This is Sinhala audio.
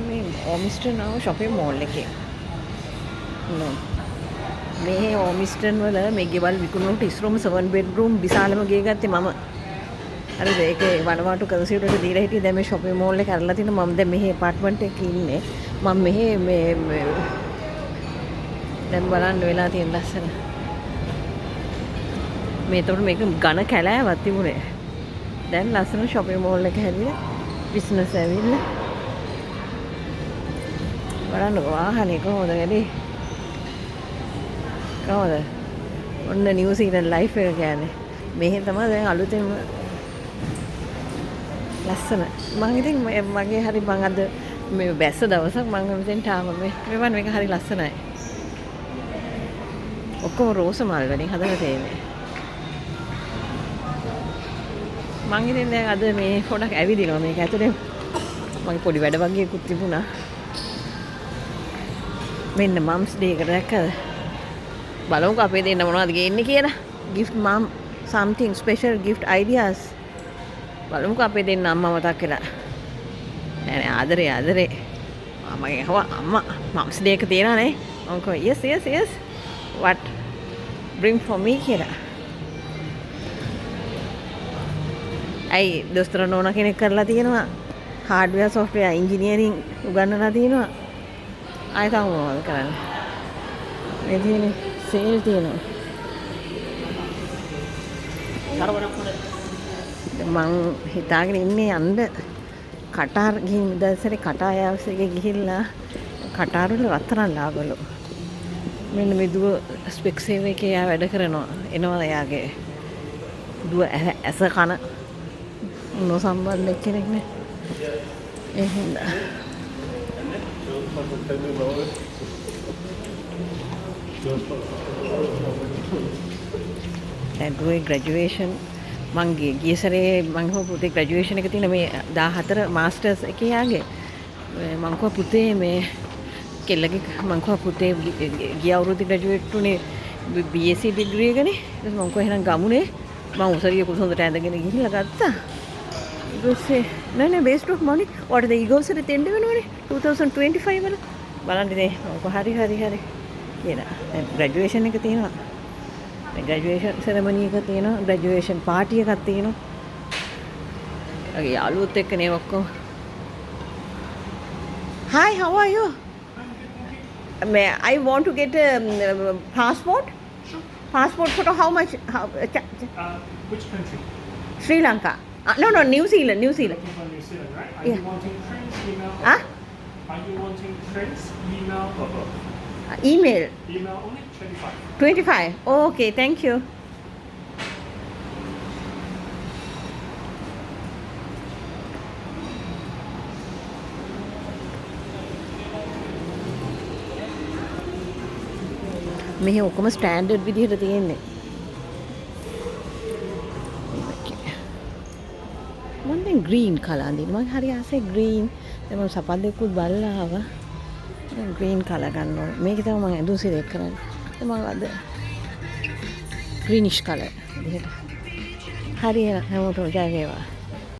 මම මේ ඕමිස්ටන් ආව shopping mall එකේ. මේ ඕමිස්ටන් වල මේ ගෙවල් විකුණුවට ඉස්සරම 7 bedroom විශාලම ගේ ගත්තේ මම. හරිද? ඒකේ වනවාටු කන්සියුටර් දීලා හිටියේ. දැන් මේ shopping mall එක කරලා තිනවා. මම දැන් මෙහි apartment එකේ ඉන්නේ. මම මෙහි මේ දැන් බලන්න වෙලා තියෙන ලස්සන. මේතකොට මේක ඝන කැලෑවක් තිබුණේ. දැන් ලස්සන shopping mall එක හැදිලා business ඇවිල්ලා. බලන්න වාහනේ කොහොමද වැඩි? කොහොමද? ඔන්න නිව්සීලන්ත ලයිෆ් එක කියන්නේ. මෙහෙ තමයි දැන් අලුතෙන් ලස්සන. මම ඉතින් මගේ හරි මං අද මේ බැස්ස දවසක් මම මෙතෙන්ට ආවා. මේක හරි ලස්සනයි. ඔක්කොම රෝස මල් වලින් හදලා තියෙන්නේ. මං ඉතින් දැන් අද මේ පොඩක් ඇවිදිනවා මේක ඇතුලේ. මගේ පොඩි වැඩ වගේකුත් තිබුණා. මෙන්න මම්ස් ඩේ එක දැක්කද? බලමුකෝ අපේ දෙන්න මොනවද ගේන්නේ කියලා. gift mom something special gift ideas. බලමුකෝ අපේ දෙන්න අම්මා මතක් වෙලා. නෑ ආදරේ. මගේ අම්මා මම්ස් ඩේ එක තියනවා නේ. මම කිව්වා yes. What bring for me කියලා. අයි දොස්තර නෝනා කෙනෙක් කරලා තියෙනවා. hardware software engineering උගන්වලා තියෙනවා. ආයෙ තාම මොනවද කරන්නේ? මේ තියෙන්නේ සේල් තියෙනවා. මං හිතාගෙන ඉන්නේ යන්න කටාර් ගිහින් දැසරේ කටායාවසේක ගිහිල්ලා කටාර් වල රත්තරන් ලාගලු. මෙන්න මේ දුව ස්පෙක්සේව එකේ යා වැඩ කරනවා. එනවා එයාගේ දුව ඇස කන නොසම්බන්ධ කෙනෙක් නේ. ඒ හින්දා දැන් දුවේ ග්‍රැජුවේෂන් මං ගිය සැරේ මං හෝ පුතේ ග්‍රැජුවේෂන් එක තියෙන මේ 14 මාස්ටර්ස් එකේ යාගේ මං කව පුතේ මේ කෙල්ලගේ මං කව පුතේ ගිය අවුරුද්දේ ග්‍රැජුවේට් උනේ BSc ඩිග්‍රී එකනේ. ඊට මං කව එහෙනම් ගමුනේ. මං උසරිය කුස හොඳට ඇඳගෙන ගිහිල්ලා ගත්තා. ඊපස්සේ නෑ waste of money. what the egos එක දෙන්න වෙනවනේ 2025 වල. බලන්න ඉතින් මං හරි කියලා. දැන් ග්‍රැජුවේෂන් එක තියෙනවා. දැන් ග්‍රැජුවේෂන් සෙරමනි එක තියෙනවා. ග්‍රැජුවේෂන් පාටි එකක් තියෙනවා. අගේ යාළුවොත් එක්කනේ ඔක්කොම. Hi, how are you? I want to get a passport. Sure. Passport photo. How much? Which country? Sri Lanka. No, New Zealand. You're looking for New Zealand, right? Are Yeah. you wanting print, email? Huh? Are you wanting print, email, or both? Email. Email only 25. 25. Okay, thank you. මෙහි ඔක්කොම ස්ටෑන්ඩඩ් විදිහට තියෙන්නේ. මම දැන් ග්‍රීන් කලර් අඳිනවා. මම හරි ආසයි ග්‍රීන්. දැන් මම සපත් දෙකකුත් බලලා ආවා. දැන් ග්‍රීන් කලර් ගන්න ඕනේ. මේක තමයි මම ඇඳුම් සිලෙක්ට් කරන්නේ. දැන් මම අද ග්‍රීනිෂ් කලර් විදිහට. හරි හැමෝටම ජය වේවා.